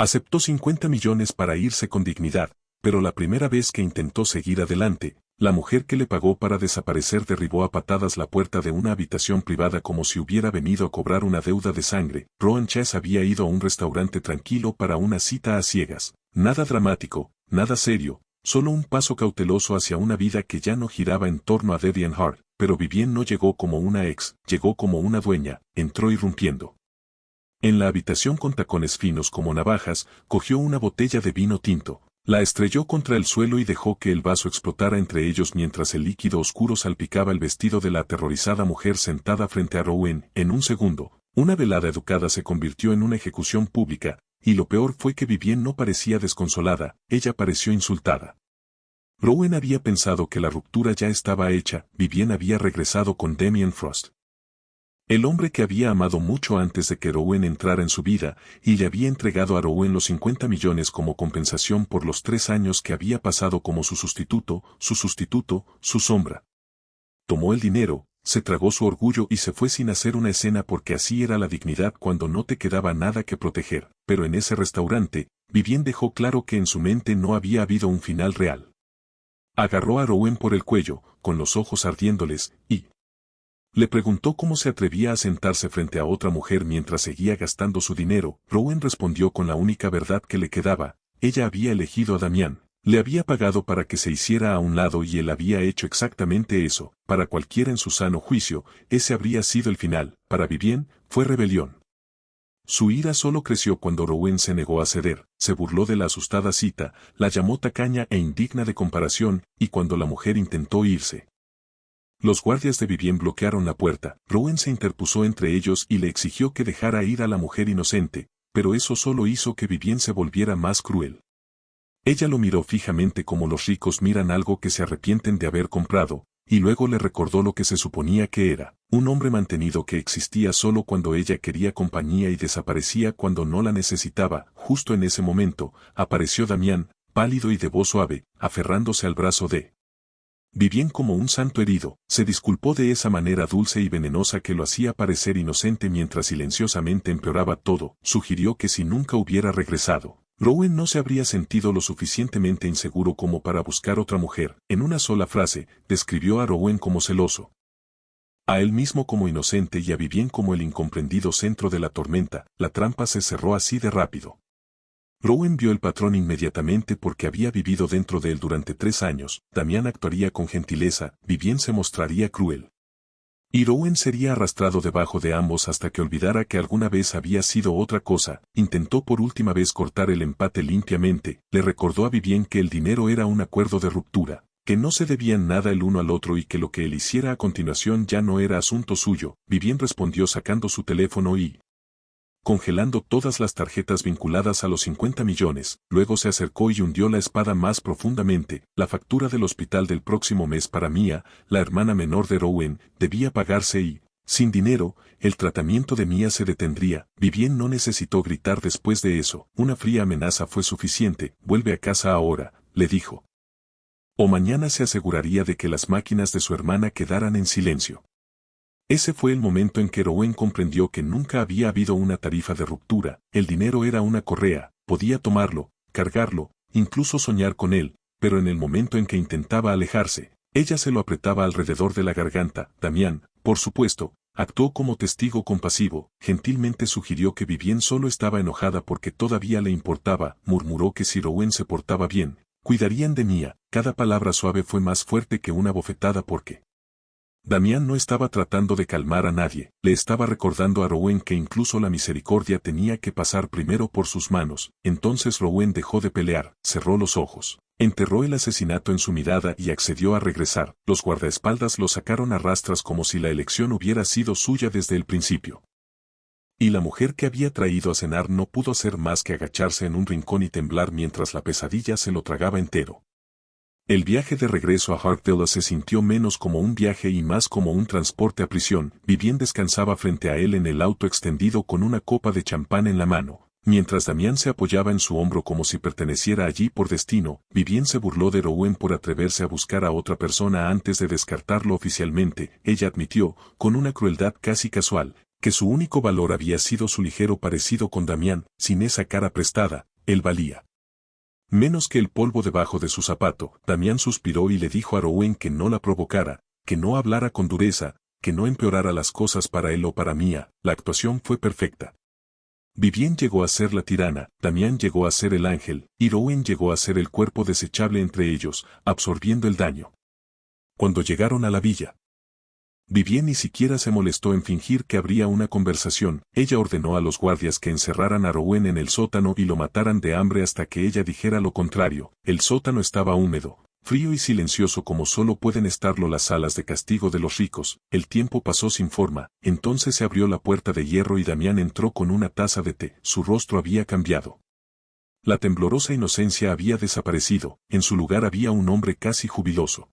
Aceptó 50 millones para irse con dignidad, pero la primera vez que intentó seguir adelante, la mujer que le pagó para desaparecer derribó a patadas la puerta de una habitación privada como si hubiera venido a cobrar una deuda de sangre. Rowan Chase había ido a un restaurante tranquilo para una cita a ciegas. Nada dramático, nada serio, solo un paso cauteloso hacia una vida que ya no giraba en torno a Devian Hart, pero Vivien no llegó como una ex, llegó como una dueña, entró irrumpiendo. En la habitación con tacones finos como navajas, cogió una botella de vino tinto, la estrelló contra el suelo y dejó que el vaso explotara entre ellos mientras el líquido oscuro salpicaba el vestido de la aterrorizada mujer sentada frente a Rowan. En un segundo, una velada educada se convirtió en una ejecución pública, y lo peor fue que Vivien no parecía desconsolada, ella pareció insultada. Rowan había pensado que la ruptura ya estaba hecha, Vivien había regresado con Damien Frost. El hombre que había amado mucho antes de que Rowan entrara en su vida, y le había entregado a Rowan los 50 millones como compensación por los 3 años que había pasado como su sustituto, su sombra. Tomó el dinero, se tragó su orgullo y se fue sin hacer una escena porque así era la dignidad cuando no te quedaba nada que proteger, pero en ese restaurante, Vivien dejó claro que en su mente no había habido un final real. Agarró a Rowan por el cuello, con los ojos ardiéndoles, y le preguntó cómo se atrevía a sentarse frente a otra mujer mientras seguía gastando su dinero. Rowan respondió con la única verdad que le quedaba, ella había elegido a Damián, le había pagado para que se hiciera a un lado y él había hecho exactamente eso. Para cualquiera en su sano juicio, ese habría sido el final. Para Vivien, fue rebelión. Su ira solo creció cuando Rowan se negó a ceder, se burló de la asustada cita, la llamó tacaña e indigna de comparación, y cuando la mujer intentó irse, los guardias de Vivien bloquearon la puerta. Rowan se interpuso entre ellos y le exigió que dejara ir a la mujer inocente, pero eso solo hizo que Vivien se volviera más cruel. Ella lo miró fijamente como los ricos miran algo que se arrepienten de haber comprado, y luego le recordó lo que se suponía que era, un hombre mantenido que existía solo cuando ella quería compañía y desaparecía cuando no la necesitaba. Justo en ese momento, apareció Damián, pálido y de voz suave, aferrándose al brazo de Vivien como un santo herido, se disculpó de esa manera dulce y venenosa que lo hacía parecer inocente mientras silenciosamente empeoraba todo, sugirió que si nunca hubiera regresado, Rowan no se habría sentido lo suficientemente inseguro como para buscar otra mujer. En una sola frase, describió a Rowan como celoso, a él mismo como inocente y a Vivien como el incomprendido centro de la tormenta. La trampa se cerró así de rápido. Rowan vio el patrón inmediatamente porque había vivido dentro de él durante 3 años. Damián actuaría con gentileza, Vivien se mostraría cruel. Y Rowan sería arrastrado debajo de ambos hasta que olvidara que alguna vez había sido otra cosa. Intentó por última vez cortar el empate limpiamente, le recordó a Vivien que el dinero era un acuerdo de ruptura, que no se debían nada el uno al otro y que lo que él hiciera a continuación ya no era asunto suyo. Vivien respondió sacando su teléfono y congelando todas las tarjetas vinculadas a los 50 millones, luego se acercó y hundió la espada más profundamente. La factura del hospital del próximo mes para Mia, la hermana menor de Rowan, debía pagarse y, sin dinero, el tratamiento de Mia se detendría. Vivien no necesitó gritar después de eso, una fría amenaza fue suficiente. Vuelve a casa ahora, le dijo. O mañana se aseguraría de que las máquinas de su hermana quedaran en silencio. Ese fue el momento en que Rowan comprendió que nunca había habido una tarifa de ruptura. El dinero era una correa, podía tomarlo, cargarlo, incluso soñar con él, pero en el momento en que intentaba alejarse, ella se lo apretaba alrededor de la garganta. Damián, por supuesto, actuó como testigo compasivo, gentilmente sugirió que Vivien solo estaba enojada porque todavía le importaba, murmuró que si Rowan se portaba bien, cuidarían de Mia. Cada palabra suave fue más fuerte que una bofetada porque Damián no estaba tratando de calmar a nadie, le estaba recordando a Rowan que incluso la misericordia tenía que pasar primero por sus manos. Entonces Rowan dejó de pelear, cerró los ojos, enterró el asesinato en su mirada y accedió a regresar. Los guardaespaldas lo sacaron a rastras como si la elección hubiera sido suya desde el principio. Y la mujer que había traído a cenar no pudo hacer más que agacharse en un rincón y temblar mientras la pesadilla se lo tragaba entero. El viaje de regreso a Hartville se sintió menos como un viaje y más como un transporte a prisión. Vivien descansaba frente a él en el auto extendido con una copa de champán en la mano, mientras Damián se apoyaba en su hombro como si perteneciera allí por destino. Vivien se burló de Rowan por atreverse a buscar a otra persona antes de descartarlo oficialmente. Ella admitió, con una crueldad casi casual, que su único valor había sido su ligero parecido con Damián. Sin esa cara prestada, él valía menos que el polvo debajo de su zapato. Damián suspiró y le dijo a Rowen que no la provocara, que no hablara con dureza, que no empeorara las cosas para él o para Mía. La actuación fue perfecta. Vivien llegó a ser la tirana, Damián llegó a ser el ángel, y Rowen llegó a ser el cuerpo desechable entre ellos, absorbiendo el daño. Cuando llegaron a la villa, Vivien ni siquiera se molestó en fingir que habría una conversación. Ella ordenó a los guardias que encerraran a Rowen en el sótano y lo mataran de hambre hasta que ella dijera lo contrario. El sótano estaba húmedo, frío y silencioso como solo pueden estarlo las salas de castigo de los ricos. El tiempo pasó sin forma, entonces se abrió la puerta de hierro y Damián entró con una taza de té. Su rostro había cambiado. La temblorosa inocencia había desaparecido, en su lugar había un hombre casi jubiloso.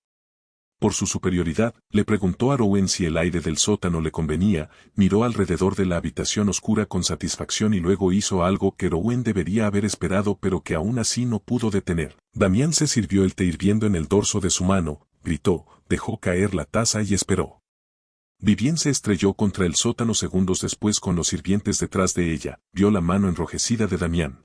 Por su superioridad, le preguntó a Rowen si el aire del sótano le convenía, miró alrededor de la habitación oscura con satisfacción y luego hizo algo que Rowen debería haber esperado pero que aún así no pudo detener. Damián se sirvió el té hirviendo en el dorso de su mano, gritó, dejó caer la taza y esperó. Vivien se estrelló contra el sótano segundos después con los sirvientes detrás de ella, vio la mano enrojecida de Damián.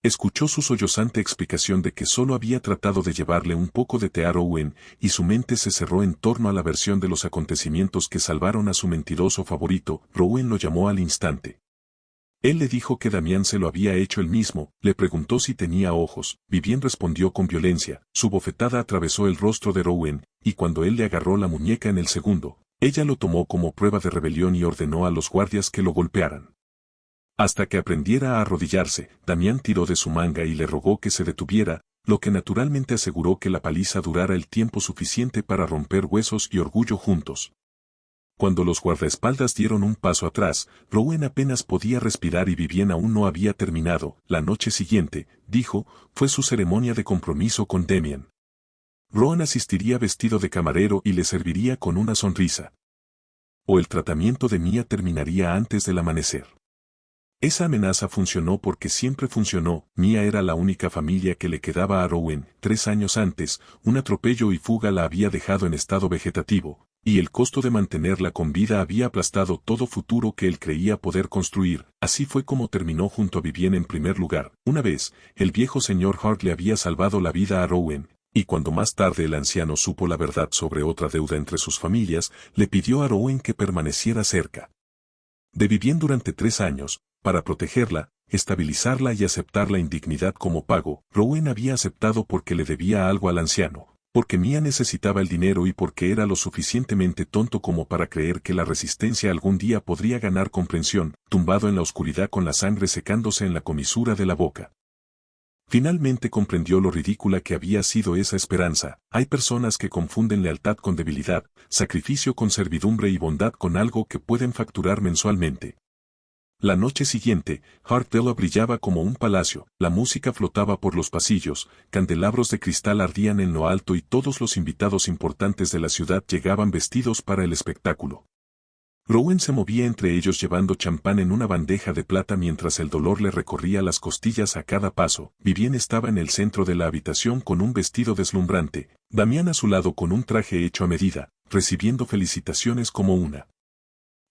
Escuchó su sollozante explicación de que solo había tratado de llevarle un poco de té a Rowen, y su mente se cerró en torno a la versión de los acontecimientos que salvaron a su mentiroso favorito. Rowen lo llamó al instante. Él le dijo que Damián se lo había hecho él mismo, le preguntó si tenía ojos. Vivien respondió con violencia, su bofetada atravesó el rostro de Rowen, y cuando él le agarró la muñeca en el segundo, ella lo tomó como prueba de rebelión y ordenó a los guardias que lo golpearan. Hasta que aprendiera a arrodillarse, Damián tiró de su manga y le rogó que se detuviera, lo que naturalmente aseguró que la paliza durara el tiempo suficiente para romper huesos y orgullo juntos. Cuando los guardaespaldas dieron un paso atrás, Rowen apenas podía respirar y Vivien aún no había terminado. La noche siguiente, dijo, fue su ceremonia de compromiso con Damián. Rowan asistiría vestido de camarero y le serviría con una sonrisa. O el tratamiento de Mía terminaría antes del amanecer. Esa amenaza funcionó porque siempre funcionó. Mía era la única familia que le quedaba a Rowen. 3 años antes, un atropello y fuga la había dejado en estado vegetativo, y el costo de mantenerla con vida había aplastado todo futuro que él creía poder construir. Así fue como terminó junto a Vivien en primer lugar. Una vez, el viejo señor Hart le había salvado la vida a Rowen, y cuando más tarde el anciano supo la verdad sobre otra deuda entre sus familias, le pidió a Rowen que permaneciera cerca de Vivien durante 3 años, para protegerla, estabilizarla y aceptar la indignidad como pago. Rowen había aceptado porque le debía algo al anciano, porque Mía necesitaba el dinero y porque era lo suficientemente tonto como para creer que la resistencia algún día podría ganar comprensión, tumbado en la oscuridad con la sangre secándose en la comisura de la boca. Finalmente comprendió lo ridícula que había sido esa esperanza. Hay personas que confunden lealtad con debilidad, sacrificio con servidumbre y bondad con algo que pueden facturar mensualmente. La noche siguiente, Hartdale brillaba como un palacio, la música flotaba por los pasillos, candelabros de cristal ardían en lo alto y todos los invitados importantes de la ciudad llegaban vestidos para el espectáculo. Rowen se movía entre ellos llevando champán en una bandeja de plata mientras el dolor le recorría las costillas a cada paso. Vivien estaba en el centro de la habitación con un vestido deslumbrante, Damián a su lado con un traje hecho a medida, recibiendo felicitaciones como una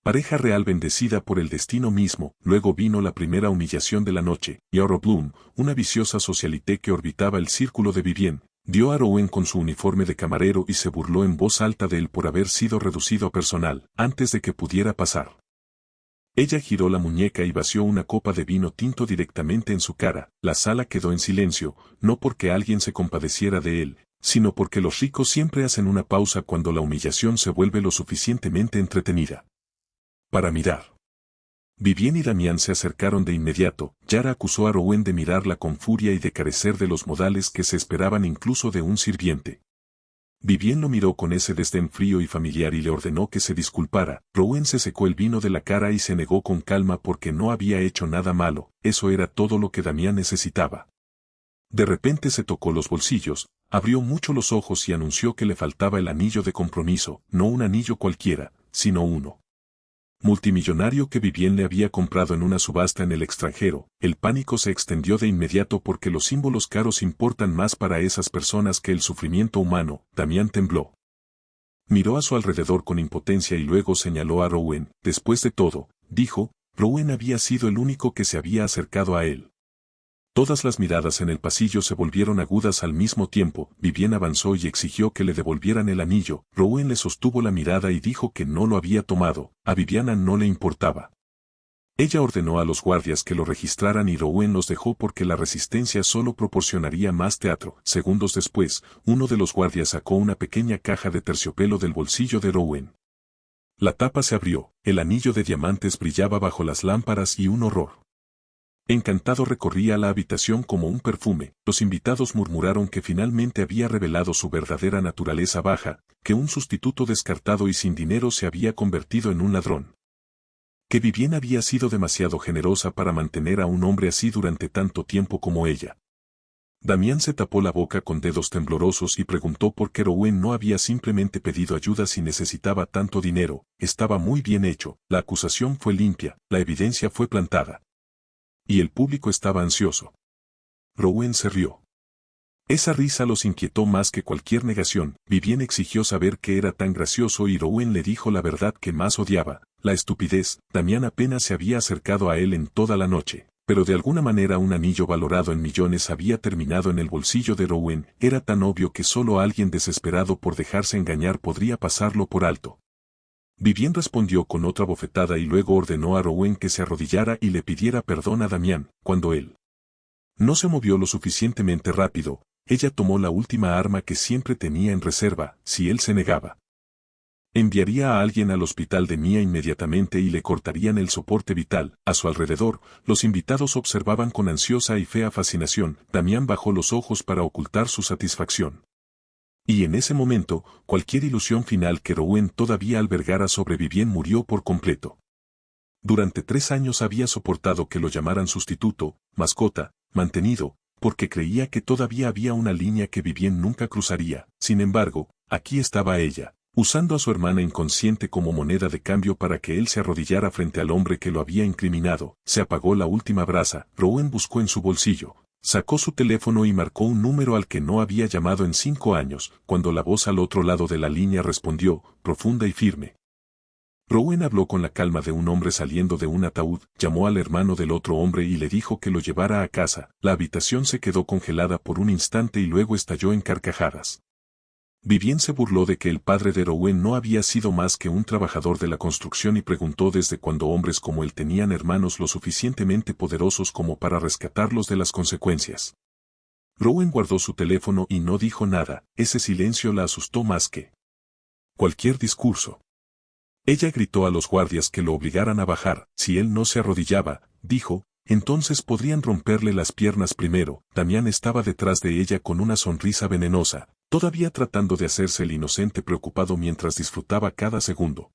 pareja real bendecida por el destino mismo. Luego vino la primera humillación de la noche, y Oro Bloom, una viciosa socialité que orbitaba el círculo de Vivien, dio a Rowen con su uniforme de camarero y se burló en voz alta de él por haber sido reducido a personal, antes de que pudiera pasar. Ella giró la muñeca y vació una copa de vino tinto directamente en su cara. La sala quedó en silencio, no porque alguien se compadeciera de él, sino porque los ricos siempre hacen una pausa cuando la humillación se vuelve lo suficientemente entretenida para mirar. Vivien y Damián se acercaron de inmediato. Yara acusó a Rowen de mirarla con furia y de carecer de los modales que se esperaban incluso de un sirviente. Vivien lo miró con ese desdén frío y familiar y le ordenó que se disculpara. Rowen se secó el vino de la cara y se negó con calma porque no había hecho nada malo. Eso era todo lo que Damián necesitaba. De repente se tocó los bolsillos, abrió mucho los ojos y anunció que le faltaba el anillo de compromiso, no un anillo cualquiera, sino uno multimillonario que Vivien le había comprado en una subasta en el extranjero. El pánico se extendió de inmediato porque los símbolos caros importan más para esas personas que el sufrimiento humano. Damián tembló. Miró a su alrededor con impotencia y luego señaló a Rowan. Después de todo, dijo, Rowan había sido el único que se había acercado a él. Todas las miradas en el pasillo se volvieron agudas al mismo tiempo. Vivienne avanzó y exigió que le devolvieran el anillo. Rowan le sostuvo la mirada y dijo que no lo había tomado. A Viviana no le importaba. Ella ordenó a los guardias que lo registraran y Rowan los dejó porque la resistencia solo proporcionaría más teatro. Segundos después, uno de los guardias sacó una pequeña caja de terciopelo del bolsillo de Rowan. La tapa se abrió, el anillo de diamantes brillaba bajo las lámparas y un horror. Encantado recorría la habitación como un perfume. Los invitados murmuraron que finalmente había revelado su verdadera naturaleza baja, que un sustituto descartado y sin dinero se había convertido en un ladrón. Que Vivienne había sido demasiado generosa para mantener a un hombre así durante tanto tiempo como ella. Damián se tapó la boca con dedos temblorosos y preguntó por qué Rowan no había simplemente pedido ayuda si necesitaba tanto dinero. Estaba muy bien hecho, la acusación fue limpia, la evidencia fue plantada. Y el público estaba ansioso. Rowan se rió. Esa risa los inquietó más que cualquier negación. Vivienne exigió saber qué era tan gracioso y Rowan le dijo la verdad que más odiaba, la estupidez. Damián apenas se había acercado a él en toda la noche, pero de alguna manera un anillo valorado en millones había terminado en el bolsillo de Rowan. Era tan obvio que solo alguien desesperado por dejarse engañar podría pasarlo por alto. Vivienne respondió con otra bofetada y luego ordenó a Rowan que se arrodillara y le pidiera perdón a Damián. Cuando él no se movió lo suficientemente rápido, ella tomó la última arma que siempre tenía en reserva. Si él se negaba, enviaría a alguien al hospital de Mia inmediatamente y le cortarían el soporte vital. A su alrededor, los invitados observaban con ansiosa y fea fascinación. Damián bajó los ojos para ocultar su satisfacción. Y en ese momento, cualquier ilusión final que Rowan todavía albergara sobre Vivienne murió por completo. Durante 3 años había soportado que lo llamaran sustituto, mascota, mantenido, porque creía que todavía había una línea que Vivienne nunca cruzaría. Sin embargo, aquí estaba ella, usando a su hermana inconsciente como moneda de cambio para que él se arrodillara frente al hombre que lo había incriminado. Se apagó la última brasa. Rowan buscó en su bolsillo. Sacó su teléfono y marcó un número al que no había llamado en 5 años, cuando la voz al otro lado de la línea respondió, profunda y firme. Rowan habló con la calma de un hombre saliendo de un ataúd, llamó al hermano del otro hombre y le dijo que lo llevara a casa. La habitación se quedó congelada por un instante y luego estalló en carcajadas. Vivienne se burló de que el padre de Rowan no había sido más que un trabajador de la construcción y preguntó desde cuándo hombres como él tenían hermanos lo suficientemente poderosos como para rescatarlos de las consecuencias. Rowan guardó su teléfono y no dijo nada. Ese silencio la asustó más que cualquier discurso. Ella gritó a los guardias que lo obligaran a bajar. Si él no se arrodillaba, dijo, entonces podrían romperle las piernas primero. Damián estaba detrás de ella con una sonrisa venenosa, todavía tratando de hacerse el inocente preocupado mientras disfrutaba cada segundo.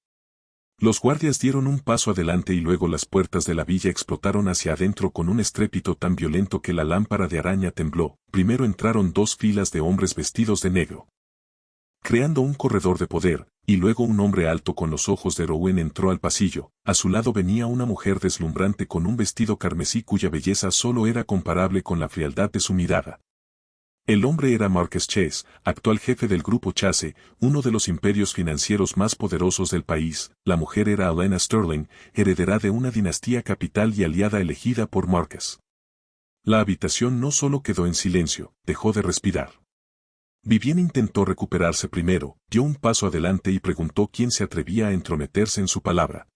Los guardias dieron un paso adelante y luego las puertas de la villa explotaron hacia adentro con un estrépito tan violento que la lámpara de araña tembló. Primero entraron 2 filas de hombres vestidos de negro, creando un corredor de poder, y luego un hombre alto con los ojos de Rowan entró al pasillo. A su lado venía una mujer deslumbrante con un vestido carmesí cuya belleza solo era comparable con la frialdad de su mirada. El hombre era Marcus Chase, actual jefe del grupo Chase, uno de los imperios financieros más poderosos del país. La mujer era Alanna Sterling, heredera de una dinastía capital y aliada elegida por Marcus. La habitación no solo quedó en silencio, dejó de respirar. Vivienne intentó recuperarse primero, dio un paso adelante y preguntó quién se atrevía a entrometerse en su palabra.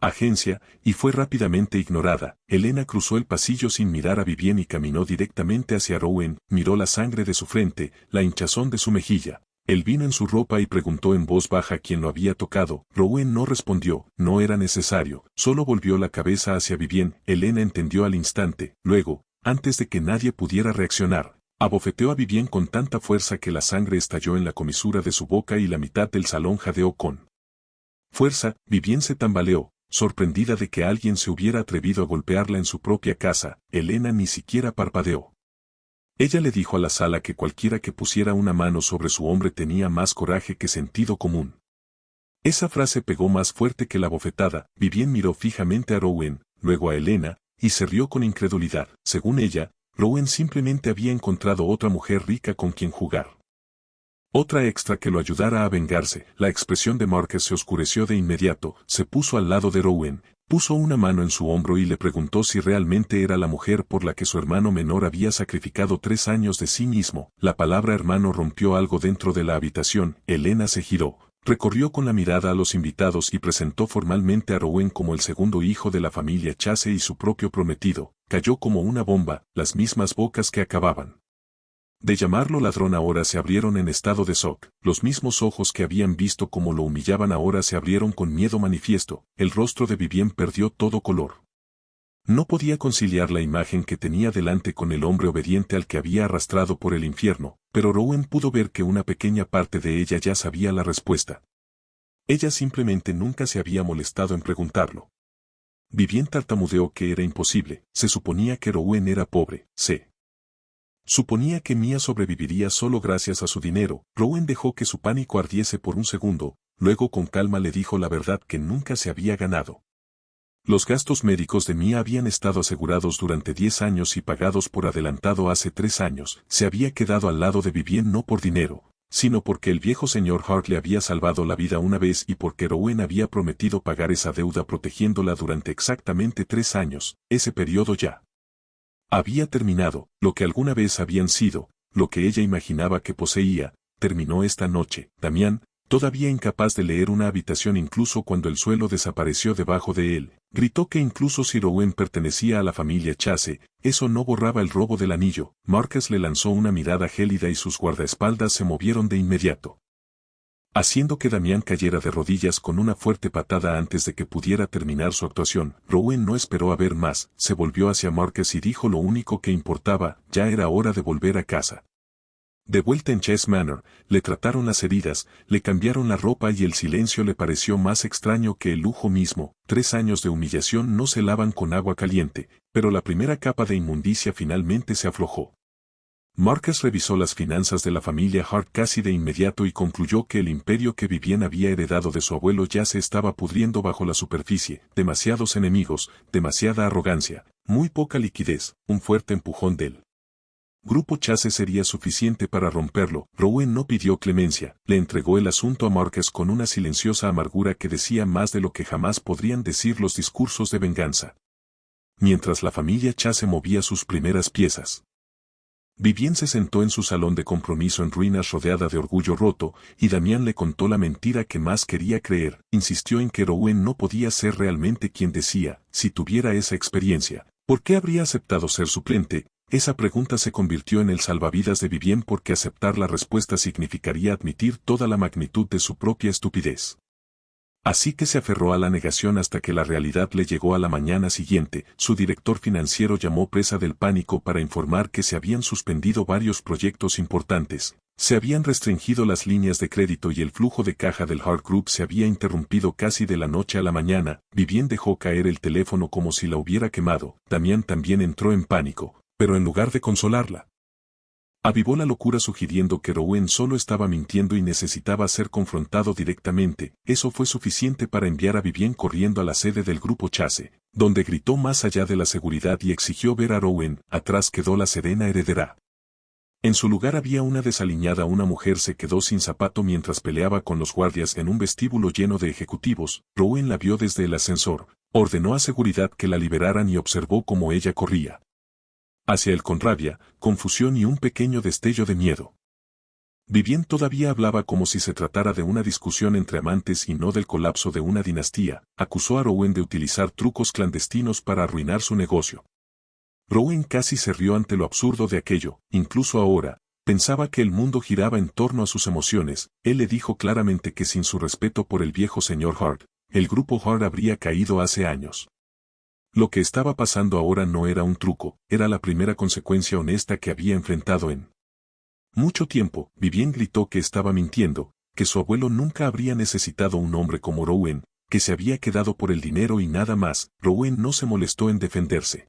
Agencia, y fue rápidamente ignorada. Helena cruzó el pasillo sin mirar a Vivienne y caminó directamente hacia Rowan, miró la sangre de su frente, la hinchazón de su mejilla, el vino en su ropa y preguntó en voz baja quién lo había tocado. Rowan no respondió, no era necesario, solo volvió la cabeza hacia Vivienne. Helena entendió al instante, luego, antes de que nadie pudiera reaccionar, abofeteó a Vivienne con tanta fuerza que la sangre estalló en la comisura de su boca y la mitad del salón jadeó con fuerza. Vivienne se tambaleó, sorprendida de que alguien se hubiera atrevido a golpearla en su propia casa. Helena ni siquiera parpadeó. Ella le dijo a la sala que cualquiera que pusiera una mano sobre su hombre tenía más coraje que sentido común. Esa frase pegó más fuerte que la bofetada. Vivienne miró fijamente a Rowan, luego a Helena, y se rió con incredulidad. Según ella, Rowan simplemente había encontrado otra mujer rica con quien jugar. Otra extra que lo ayudara a vengarse. La expresión de Marcus se oscureció de inmediato, se puso al lado de Rowan, puso una mano en su hombro y le preguntó si realmente era la mujer por la que su hermano menor había sacrificado 3 años de sí mismo. La palabra hermano rompió algo dentro de la habitación. Elena se giró, recorrió con la mirada a los invitados y presentó formalmente a Rowan como el segundo hijo de la familia Chase y su propio prometido. Cayó como una bomba, las mismas bocas que acababan de llamarlo ladrón ahora se abrieron en estado de shock, los mismos ojos que habían visto cómo lo humillaban ahora se abrieron con miedo manifiesto, el rostro de Vivien perdió todo color. No podía conciliar la imagen que tenía delante con el hombre obediente al que había arrastrado por el infierno, pero Rowan pudo ver que una pequeña parte de ella ya sabía la respuesta. Ella simplemente nunca se había molestado en preguntarlo. Vivien tartamudeó que era imposible, se suponía que Rowan era pobre, suponía que Mia sobreviviría solo gracias a su dinero. Rowan dejó que su pánico ardiese por un segundo, luego con calma le dijo la verdad que nunca se había ganado. Los gastos médicos de Mia habían estado asegurados durante 10 años y pagados por adelantado hace 3 años. Se había quedado al lado de Vivien no por dinero, sino porque el viejo señor Hart le había salvado la vida una vez y porque Rowan había prometido pagar esa deuda protegiéndola durante exactamente 3 años. Ese periodo ya había terminado. Lo que alguna vez habían sido, lo que ella imaginaba que poseía, terminó esta noche. Damián, todavía incapaz de leer una habitación incluso cuando el suelo desapareció debajo de él, gritó que incluso si Rowan pertenecía a la familia Chase, eso no borraba el robo del anillo. Marcus le lanzó una mirada gélida y sus guardaespaldas se movieron de inmediato, haciendo que Damián cayera de rodillas con una fuerte patada antes de que pudiera terminar su actuación. Rowan no esperó a ver más, se volvió hacia Marcus y dijo lo único que importaba, ya era hora de volver a casa. De vuelta en Chase Manor, le trataron las heridas, le cambiaron la ropa y el silencio le pareció más extraño que el lujo mismo. 3 años de humillación no se lavan con agua caliente, pero la primera capa de inmundicia finalmente se aflojó. Marcus revisó las finanzas de la familia Hart casi de inmediato y concluyó que el imperio que Vivien había heredado de su abuelo ya se estaba pudriendo bajo la superficie. Demasiados enemigos, demasiada arrogancia, muy poca liquidez, un fuerte empujón del Grupo Chase sería suficiente para romperlo. Rowan no pidió clemencia, le entregó el asunto a Marcus con una silenciosa amargura que decía más de lo que jamás podrían decir los discursos de venganza. Mientras la familia Chase movía sus primeras piezas, Vivien se sentó en su salón de compromiso en ruinas rodeada de orgullo roto, y Damián le contó la mentira que más quería creer. Insistió en que Rowan no podía ser realmente quien decía. Si tuviera esa experiencia, ¿por qué habría aceptado ser suplente? Esa pregunta se convirtió en el salvavidas de Vivien porque aceptar la respuesta significaría admitir toda la magnitud de su propia estupidez. Así que se aferró a la negación hasta que la realidad le llegó a la mañana siguiente. Su director financiero llamó presa del pánico para informar que se habían suspendido varios proyectos importantes. Se habían restringido las líneas de crédito y el flujo de caja del Hart Group se había interrumpido casi de la noche a la mañana. Vivien dejó caer el teléfono como si la hubiera quemado. Damián también entró en pánico, pero en lugar de consolarla, avivó la locura sugiriendo que Rowan solo estaba mintiendo y necesitaba ser confrontado directamente. Eso fue suficiente para enviar a Vivien corriendo a la sede del grupo Chase, donde gritó más allá de la seguridad y exigió ver a Rowan. Atrás quedó la serena heredera. En su lugar había una desaliñada. Una mujer se quedó sin zapato mientras peleaba con los guardias en un vestíbulo lleno de ejecutivos. Rowan la vio desde el ascensor, ordenó a seguridad que la liberaran y observó cómo ella corría hacia él con rabia, confusión y un pequeño destello de miedo. Vivien todavía hablaba como si se tratara de una discusión entre amantes y no del colapso de una dinastía. Acusó a Rowan de utilizar trucos clandestinos para arruinar su negocio. Rowan casi se rió ante lo absurdo de aquello. Incluso ahora, pensaba que el mundo giraba en torno a sus emociones. Él le dijo claramente que sin su respeto por el viejo señor Hart, el grupo Hart habría caído hace años. Lo que estaba pasando ahora no era un truco, era la primera consecuencia honesta que había enfrentado en mucho tiempo. Vivien gritó que estaba mintiendo, que su abuelo nunca habría necesitado un hombre como Rowan, que se había quedado por el dinero y nada más. Rowan no se molestó en defenderse.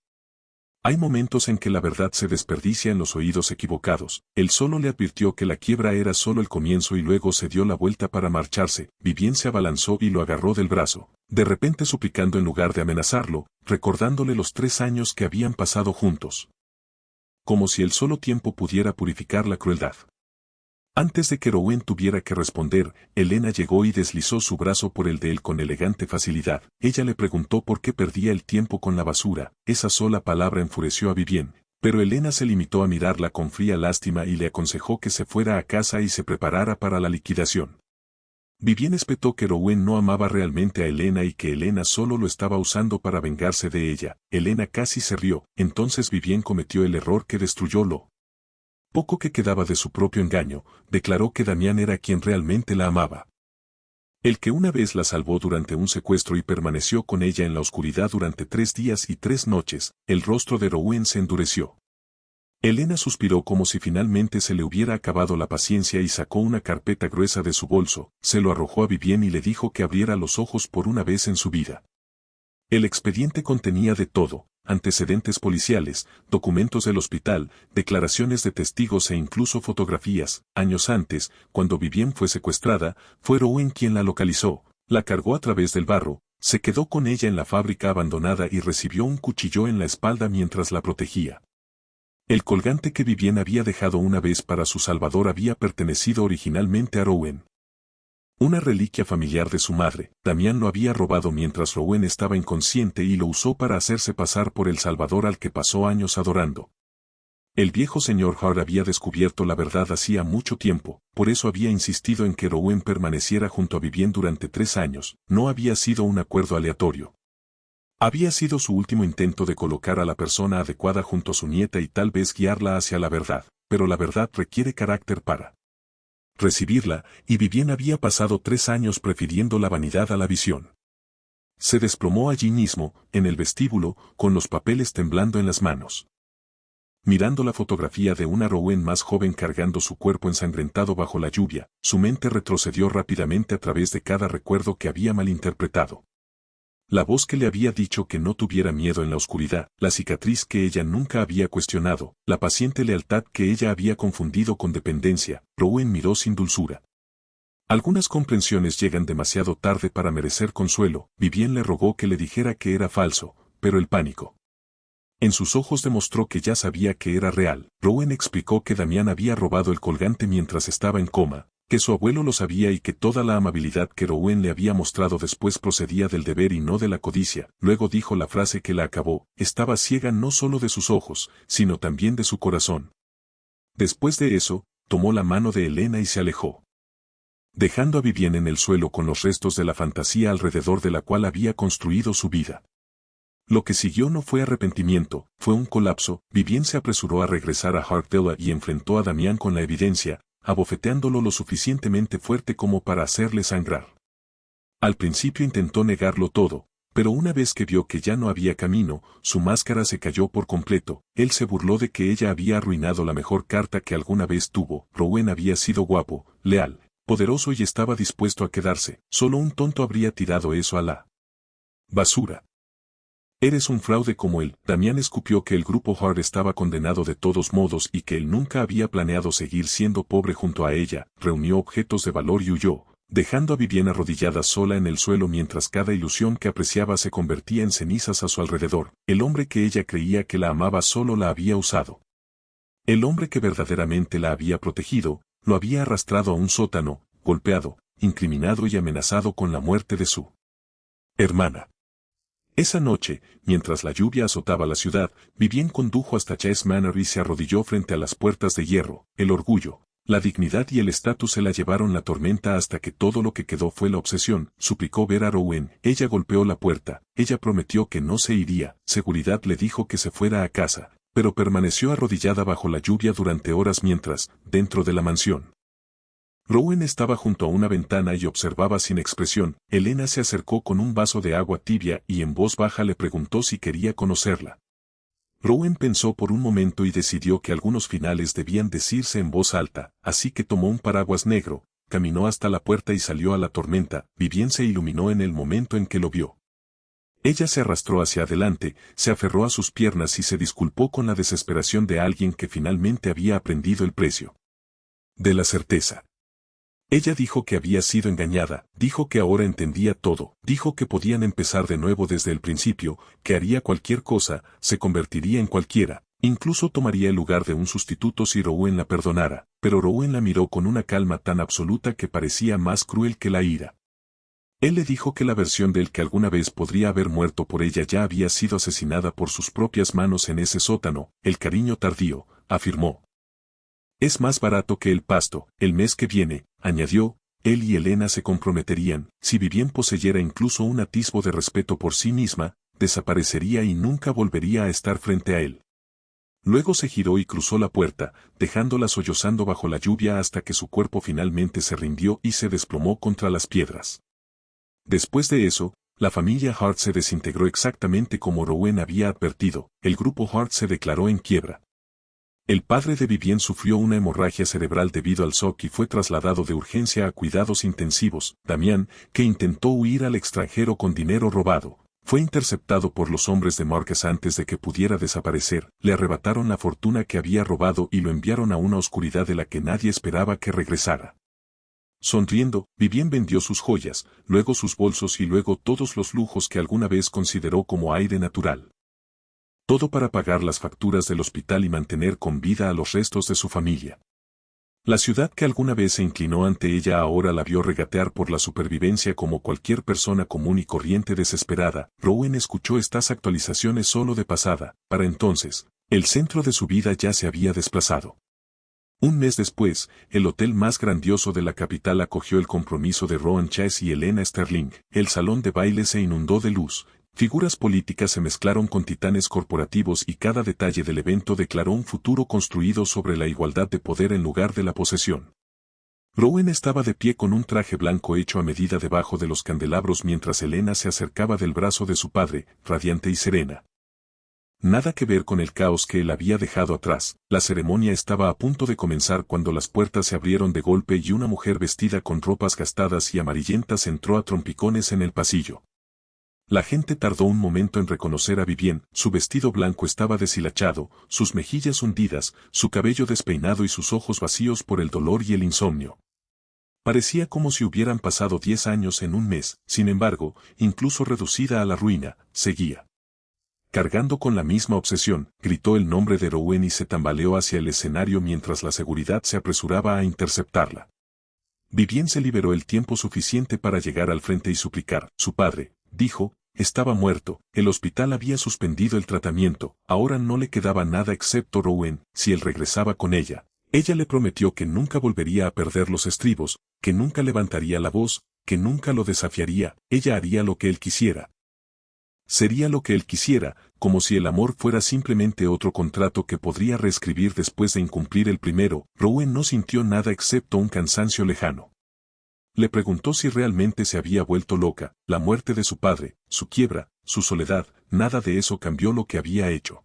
Hay momentos en que la verdad se desperdicia en los oídos equivocados. Él solo le advirtió que la quiebra era solo el comienzo y luego se dio la vuelta para marcharse. Vivien se abalanzó y lo agarró del brazo, de repente suplicando en lugar de amenazarlo, recordándole los 3 años que habían pasado juntos. Como si el solo tiempo pudiera purificar la crueldad. Antes de que Rowen tuviera que responder, Elena llegó y deslizó su brazo por el de él con elegante facilidad. Ella le preguntó por qué perdía el tiempo con la basura. Esa sola palabra enfureció a Vivienne, pero Elena se limitó a mirarla con fría lástima y le aconsejó que se fuera a casa y se preparara para la liquidación. Vivienne espetó que Rowen no amaba realmente a Elena y que Elena solo lo estaba usando para vengarse de ella. Elena casi se rió, entonces Vivienne cometió el error que destruyó lo poco que quedaba de su propio engaño, declaró que Damián era quien realmente la amaba. El que una vez la salvó durante un secuestro y permaneció con ella en la oscuridad durante 3 días y 3 noches, el rostro de Rowen se endureció. Elena suspiró como si finalmente se le hubiera acabado la paciencia y sacó una carpeta gruesa de su bolso, se lo arrojó a Vivienne y le dijo que abriera los ojos por una vez en su vida. El expediente contenía de todo: antecedentes policiales, documentos del hospital, declaraciones de testigos e incluso fotografías. Años antes, cuando Vivienne fue secuestrada, fue Rowen quien la localizó, la cargó a través del barro, se quedó con ella en la fábrica abandonada y recibió un cuchillo en la espalda mientras la protegía. El colgante que Vivienne había dejado una vez para su salvador había pertenecido originalmente a Rowen. Una reliquia familiar de su madre. Damián lo había robado mientras Rowen estaba inconsciente y lo usó para hacerse pasar por el salvador al que pasó años adorando. El viejo señor Hart había descubierto la verdad hacía mucho tiempo, por eso había insistido en que Rowen permaneciera junto a Vivienne durante 3 años. No había sido un acuerdo aleatorio. Había sido su último intento de colocar a la persona adecuada junto a su nieta y tal vez guiarla hacia la verdad, pero la verdad requiere carácter para recibirla, y Vivienne había pasado 3 años prefiriendo la vanidad a la visión. Se desplomó allí mismo, en el vestíbulo, con los papeles temblando en las manos. Mirando la fotografía de una Rowen más joven cargando su cuerpo ensangrentado bajo la lluvia, su mente retrocedió rápidamente a través de cada recuerdo que había malinterpretado. La voz que le había dicho que no tuviera miedo en la oscuridad, la cicatriz que ella nunca había cuestionado, la paciente lealtad que ella había confundido con dependencia. Rowen miró sin dulzura. Algunas comprensiones llegan demasiado tarde para merecer consuelo. Vivienne le rogó que le dijera que era falso, pero el pánico en sus ojos demostró que ya sabía que era real. Rowen explicó que Damián había robado el colgante mientras estaba en coma, que su abuelo lo sabía y que toda la amabilidad que Rowen le había mostrado después procedía del deber y no de la codicia. Luego dijo la frase que la acabó: estaba ciega no solo de sus ojos, sino también de su corazón. Después de eso, tomó la mano de Elena y se alejó, dejando a Vivienne en el suelo con los restos de la fantasía alrededor de la cual había construido su vida. Lo que siguió no fue arrepentimiento, fue un colapso. Vivienne se apresuró a regresar a Hartville y enfrentó a Damián con la evidencia, abofeteándolo lo suficientemente fuerte como para hacerle sangrar. Al principio intentó negarlo todo, pero una vez que vio que ya no había camino, su máscara se cayó por completo. Él se burló de que ella había arruinado la mejor carta que alguna vez tuvo. Rowen había sido guapo, leal, poderoso y estaba dispuesto a quedarse. Solo un tonto habría tirado eso a la basura. Eres un fraude como él. Damián escupió que el grupo Hart estaba condenado de todos modos y que él nunca había planeado seguir siendo pobre junto a ella. Reunió objetos de valor y huyó, dejando a Vivienne arrodillada sola en el suelo mientras cada ilusión que apreciaba se convertía en cenizas a su alrededor. El hombre que ella creía que la amaba solo la había usado. El hombre que verdaderamente la había protegido, lo había arrastrado a un sótano, golpeado, incriminado y amenazado con la muerte de su hermana. Esa noche, mientras la lluvia azotaba la ciudad, Vivienne condujo hasta Chase Manor y se arrodilló frente a las puertas de hierro. El orgullo, la dignidad y el estatus se la llevaron la tormenta hasta que todo lo que quedó fue la obsesión. Suplicó ver a Rowen. Ella golpeó la puerta. Ella prometió que no se iría. Seguridad le dijo que se fuera a casa, pero permaneció arrodillada bajo la lluvia durante horas mientras, dentro de la mansión, Rowen estaba junto a una ventana y observaba sin expresión. Elena se acercó con un vaso de agua tibia y en voz baja le preguntó si quería conocerla. Rowen pensó por un momento y decidió que algunos finales debían decirse en voz alta, así que tomó un paraguas negro, caminó hasta la puerta y salió a la tormenta. Vivienne se iluminó en el momento en que lo vio. Ella se arrastró hacia adelante, se aferró a sus piernas y se disculpó con la desesperación de alguien que finalmente había aprendido el precio de la certeza. Ella dijo que había sido engañada, dijo que ahora entendía todo, dijo que podían empezar de nuevo desde el principio, que haría cualquier cosa, se convertiría en cualquiera, Incluso tomaría el lugar de un sustituto si Rowan la perdonara, pero Rowan la miró con una calma tan absoluta que parecía más cruel que la ira. Él le dijo que la versión de él que alguna vez podría haber muerto por ella ya había sido asesinada por sus propias manos en ese sótano, el cariño tardío, afirmó. Es más barato que el pasto, el mes que viene, añadió, él y Elena se comprometerían, si Vivien poseyera incluso un atisbo de respeto por sí misma, desaparecería y nunca volvería a estar frente a él. Luego se giró y cruzó la puerta, dejándola sollozando bajo la lluvia hasta que su cuerpo finalmente se rindió y se desplomó contra las piedras. Después de eso, la familia Hart se desintegró exactamente como Rowan había advertido, el grupo Hart se declaró en quiebra. El padre de Vivien sufrió una hemorragia cerebral debido al shock y fue trasladado de urgencia a cuidados intensivos. Damián, que intentó huir al extranjero con dinero robado, fue interceptado por los hombres de Marcus antes de que pudiera desaparecer, le arrebataron la fortuna que había robado y lo enviaron a una oscuridad de la que nadie esperaba que regresara. Sonriendo, Vivien vendió sus joyas, luego sus bolsos y luego todos los lujos que alguna vez consideró como aire natural. Todo para pagar las facturas del hospital y mantener con vida a los restos de su familia. La ciudad que alguna vez se inclinó ante ella ahora la vio regatear por la supervivencia como cualquier persona común y corriente desesperada. Rowan escuchó estas actualizaciones solo de pasada, para entonces, el centro de su vida ya se había desplazado. Un mes después, el hotel más grandioso de la capital acogió el compromiso de Rowan Chase y Elena Sterling. El salón de baile se inundó de luz. Figuras políticas se mezclaron con titanes corporativos y cada detalle del evento declaró un futuro construido sobre la igualdad de poder en lugar de la posesión. Rowan estaba de pie con un traje blanco hecho a medida debajo de los candelabros mientras Elena se acercaba del brazo de su padre, radiante y serena. Nada que ver con el caos que él había dejado atrás. La ceremonia estaba a punto de comenzar cuando las puertas se abrieron de golpe y una mujer vestida con ropas gastadas y amarillentas entró a trompicones en el pasillo. La gente tardó un momento en reconocer a Vivien, su vestido blanco estaba deshilachado, sus mejillas hundidas, su cabello despeinado y sus ojos vacíos por el dolor y el insomnio. Parecía como si hubieran pasado 10 años en un mes, sin embargo, incluso reducida a la ruina, seguía. Cargando con la misma obsesión, gritó el nombre de Rowan y se tambaleó hacia el escenario mientras la seguridad se apresuraba a interceptarla. Vivien se liberó el tiempo suficiente para llegar al frente y suplicar. Su padre, dijo, estaba muerto, el hospital había suspendido el tratamiento, ahora no le quedaba nada excepto Rowan. Si él regresaba con ella, ella le prometió que nunca volvería a perder los estribos, que nunca levantaría la voz, que nunca lo desafiaría, ella haría lo que él quisiera. Sería lo que él quisiera, como si el amor fuera simplemente otro contrato que podría reescribir después de incumplir el primero. Rowan no sintió nada excepto un cansancio lejano. Le preguntó si realmente se había vuelto loca, la muerte de su padre, su quiebra, su soledad, nada de eso cambió lo que había hecho.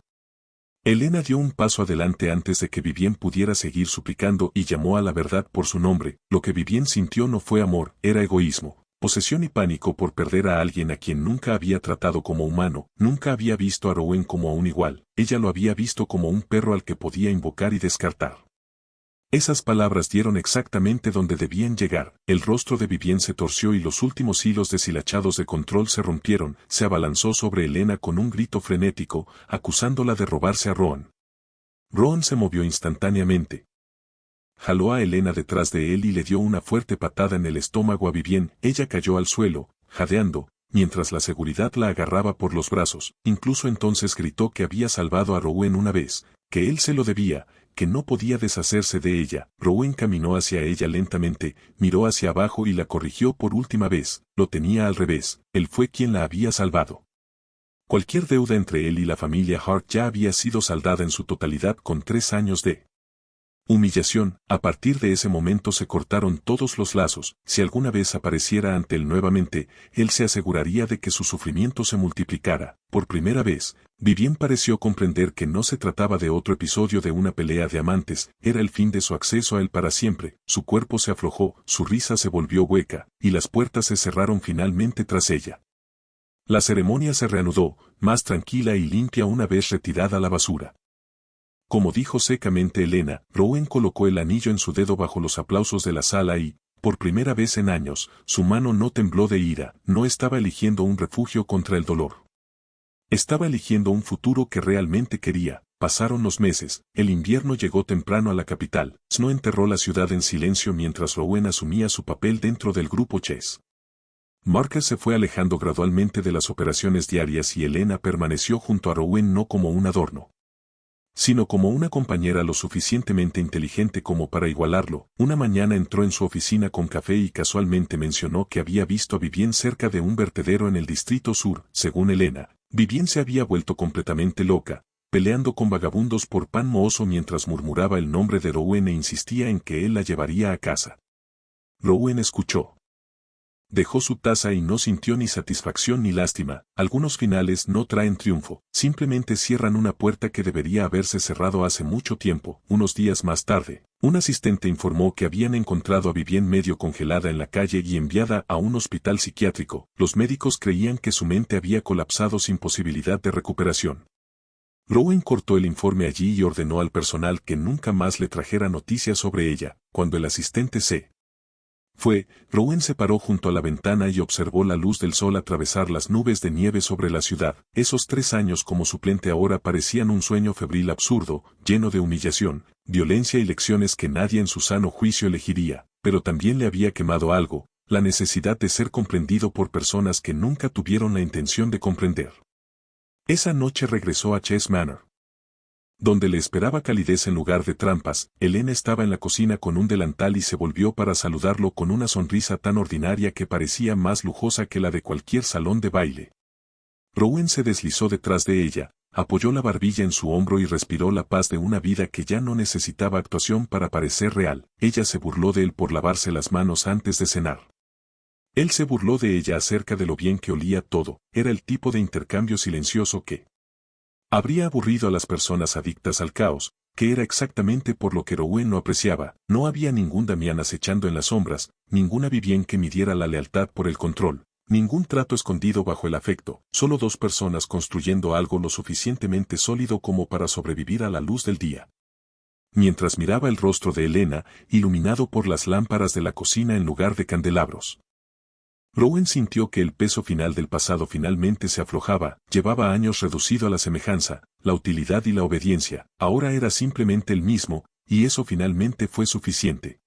Elena dio un paso adelante antes de que Vivien pudiera seguir suplicando y llamó a la verdad por su nombre. Lo que Vivien sintió no fue amor, era egoísmo. Posesión y pánico por perder a alguien a quien nunca había tratado como humano, nunca había visto a Rowan como a un igual, ella lo había visto como un perro al que podía invocar y descartar. Esas palabras dieron exactamente donde debían llegar, el rostro de Vivien se torció y los últimos hilos deshilachados de control se rompieron, se abalanzó sobre Elena con un grito frenético, acusándola de robarse a Rowan. Rowan se movió instantáneamente. Jaló a Elena detrás de él y le dio una fuerte patada en el estómago a Vivien. Ella cayó al suelo, jadeando, mientras la seguridad la agarraba por los brazos. Incluso entonces gritó que había salvado a Rowan una vez, que él se lo debía, que no podía deshacerse de ella. Rowan caminó hacia ella lentamente, miró hacia abajo y la corrigió por última vez. Lo tenía al revés, él fue quien la había salvado. Cualquier deuda entre él y la familia Hart ya había sido saldada en su totalidad con 3 años de humillación. A partir de ese momento se cortaron todos los lazos. Si alguna vez apareciera ante él nuevamente, él se aseguraría de que su sufrimiento se multiplicara. Por primera vez, Vivien pareció comprender que no se trataba de otro episodio de una pelea de amantes, era el fin de su acceso a él para siempre. Su cuerpo se aflojó, su risa se volvió hueca, y las puertas se cerraron finalmente tras ella. La ceremonia se reanudó, más tranquila y limpia una vez retirada la basura. Como dijo secamente Elena, Rowan colocó el anillo en su dedo bajo los aplausos de la sala y, por primera vez en años, su mano no tembló de ira, no estaba eligiendo un refugio contra el dolor. Estaba eligiendo un futuro que realmente quería. Pasaron los meses, el invierno llegó temprano a la capital. Snow enterró la ciudad en silencio mientras Rowan asumía su papel dentro del grupo Chess. Marcus se fue alejando gradualmente de las operaciones diarias y Elena permaneció junto a Rowan no como un adorno, sino como una compañera lo suficientemente inteligente como para igualarlo. Una mañana entró en su oficina con café y casualmente mencionó que había visto a Vivien cerca de un vertedero en el Distrito Sur. Según Elena, Vivien se había vuelto completamente loca, peleando con vagabundos por pan mohoso mientras murmuraba el nombre de Rowan e insistía en que él la llevaría a casa. Rowan escuchó. Dejó su taza y no sintió ni satisfacción ni lástima. Algunos finales no traen triunfo, simplemente cierran una puerta que debería haberse cerrado hace mucho tiempo. Unos días más tarde, un asistente informó que habían encontrado a Vivien medio congelada en la calle y enviada a un hospital psiquiátrico. Los médicos creían que su mente había colapsado sin posibilidad de recuperación. Rowan cortó el informe allí y ordenó al personal que nunca más le trajera noticias sobre ella. Cuando el asistente se fue, Rowan se paró junto a la ventana y observó la luz del sol atravesar las nubes de nieve sobre la ciudad. Esos 3 años como suplente ahora parecían un sueño febril absurdo, lleno de humillación, violencia y lecciones que nadie en su sano juicio elegiría, pero también le había quemado algo, la necesidad de ser comprendido por personas que nunca tuvieron la intención de comprender. Esa noche regresó a Chess Manor, donde le esperaba calidez en lugar de trampas. Elena estaba en la cocina con un delantal y se volvió para saludarlo con una sonrisa tan ordinaria que parecía más lujosa que la de cualquier salón de baile. Rowan se deslizó detrás de ella, apoyó la barbilla en su hombro y respiró la paz de una vida que ya no necesitaba actuación para parecer real. Ella se burló de él por lavarse las manos antes de cenar. Él se burló de ella acerca de lo bien que olía todo. Era el tipo de intercambio silencioso que habría aburrido a las personas adictas al caos, que era exactamente por lo que Rowan no apreciaba. No había ningún Damián acechando en las sombras, ninguna Vivien que midiera la lealtad por el control, ningún trato escondido bajo el afecto, solo 2 personas construyendo algo lo suficientemente sólido como para sobrevivir a la luz del día. Mientras miraba el rostro de Elena, iluminado por las lámparas de la cocina en lugar de candelabros, Rowan sintió que el peso final del pasado finalmente se aflojaba. Llevaba años reducido a la semejanza, la utilidad y la obediencia. Ahora era simplemente el mismo, y eso finalmente fue suficiente.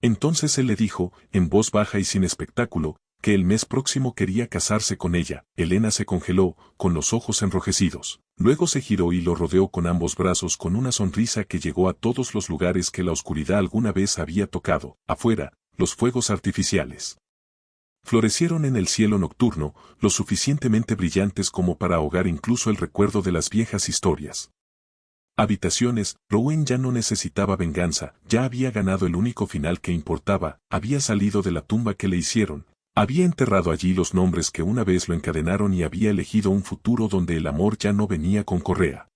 Entonces él le dijo, en voz baja y sin espectáculo, que el mes próximo quería casarse con ella. Elena se congeló, con los ojos enrojecidos. Luego se giró y lo rodeó con ambos brazos con una sonrisa que llegó a todos los lugares que la oscuridad alguna vez había tocado. Afuera, los fuegos artificiales florecieron en el cielo nocturno, lo suficientemente brillantes como para ahogar incluso el recuerdo de las viejas historias. Habitaciones. Rowan ya no necesitaba venganza, ya había ganado el único final que importaba, había salido de la tumba que le hicieron, había enterrado allí los nombres que una vez lo encadenaron y había elegido un futuro donde el amor ya no venía con correa.